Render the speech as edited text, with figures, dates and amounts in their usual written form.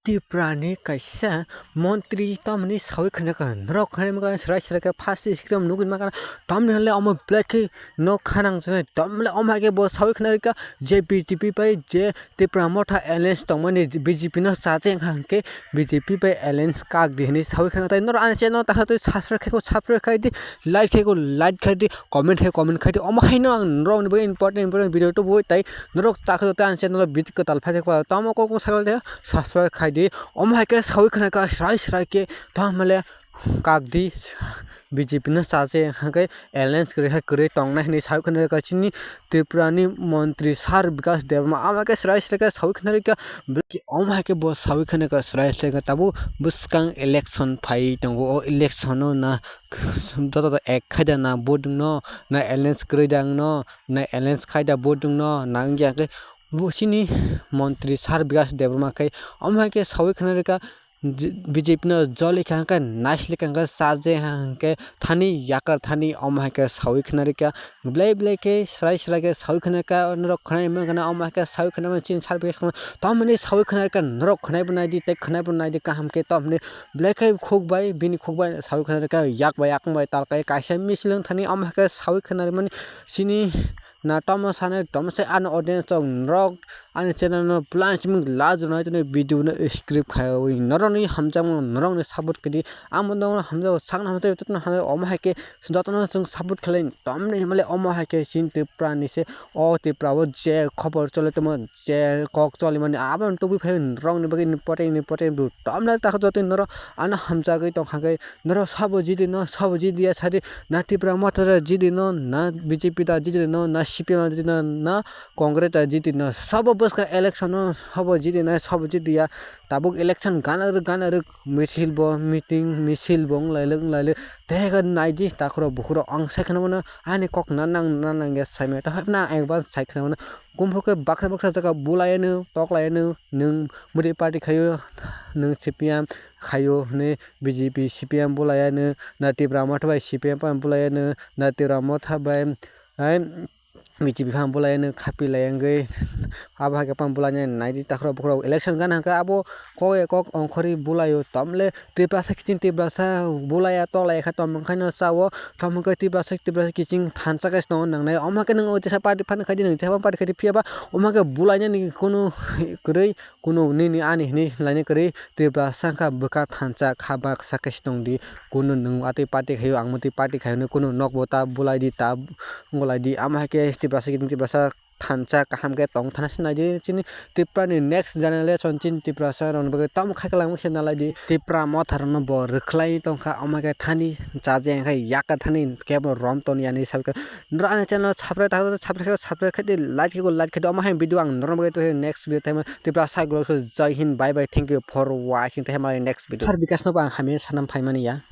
Tipra ni kaisa Mantri Tamni sawi khana ka nrok khana ma srai srai ka fast scrum nugun ma Tamni le am black no khanang jane Tamle am ke bo sawi khana ka je BJP pai je Tipra Motha alliance tongmani BJP no chacheng hangke BJP pai alliance kak de ni sawi khana ta nor an channel ta to subscribe khai di like khai di comment khai di am haino ang nrok ni important video to boi tai nrok ta kho ta an channel bit ka tal pha ko tam ko sagal de subscribe khai di om hai ke sawi khana ka srai ke tamale kak di BJP no chache hangke alliance kre tong na ni sawi khana ka chini Tipra ni Mantri Bikash Debbarma am ke srai ka sawi khana ka om hai ke bo sawi khana ka srai ka tabu buskang election phai tongo o election no na toto ek khaida na bodung no na alliance kre dang no na alliance khaida bodung no nang ja ke sini Mantri Bikash Debbarma kai am hai ke sawi khana ka BJP no jolly khang ka nicely khang ka saje hang ke thani yakar thani am hai ke sawi khana ka blai ke srai ke sawi khana ka nrok khana ma kana am hai ke sawi khana ma chin sar be tamni sawi khana ka nrok khana banai di te khana banai di ka ham ke tamni blai ke khok bai sawi khana ka yak bai tal kai kaisa mislang thani am hai ke sawi khana mani sini na tama sana se an audience tong nrok an channel no plan chiming laj no to video no script khayo noroni hamjang norong ne support kedi am no hamja sang na te to na om ha ke dotno sung support khalein tamne male om ha ke sin Tipra ni se o Tipra wo je khobor chole to je kok chole mani abon to bi phai rong ne bagi important du tamla ta jote nor an hamja ge to khagai nor sabo jidi dia sadi na Tipra Motha jidi no na BJP ta jidi no na CPM jidi na Congress ta jidi no sabo bus ka election no sabo jidi na sabo jidi ya tabuk election gana misil bong laile tega naidi takro bukhro ang sakhna mana ani kok nanang ya saime ta na ekbar sakhna mana kumphok baksa jaga bulayanu toklayanu nung mudi party khayo nung CPM khayo ne BJP CPM bulayanu na Tipra Motha bai CPM pan bulayanu na Tipra Motha bai BJP phang bulayanu khapi layangai aba ke pan bulanya naidi takro bukhro election gan hangka abo kok ongkhori bulayo tamle Tipra sa bulaya tolaya kha tom khaino sawo tom ka Tipra kicing thansa ka sno nangnai oma ke nang ojesa party phan khadi nang jaba party khadi piaba oma ke bulanya ni kono krei kono ni ani ni laine krei Tipra sangkha buka thansa khaba sakestong di kono nang ate party khayo angmuti party khayo kono nokbota bulai di ta ngolai di ama ke Tipra thansa kaham ke tong thana sinai di chini Tipra ni next generation chin Tipra sa ron bage tam khakalang se nalai di Tipra Motha ron bo rkhlai tong kha ama ke thani chajeng khai yakar thani kebo rom ton yani sabka nro ana channel subscribe khati like ko ama hai video ang nro bage to next video time Tipra sa glo jai hind bye bye thank you for watching time next video har bikas no ba hamya sanam phaimani ya।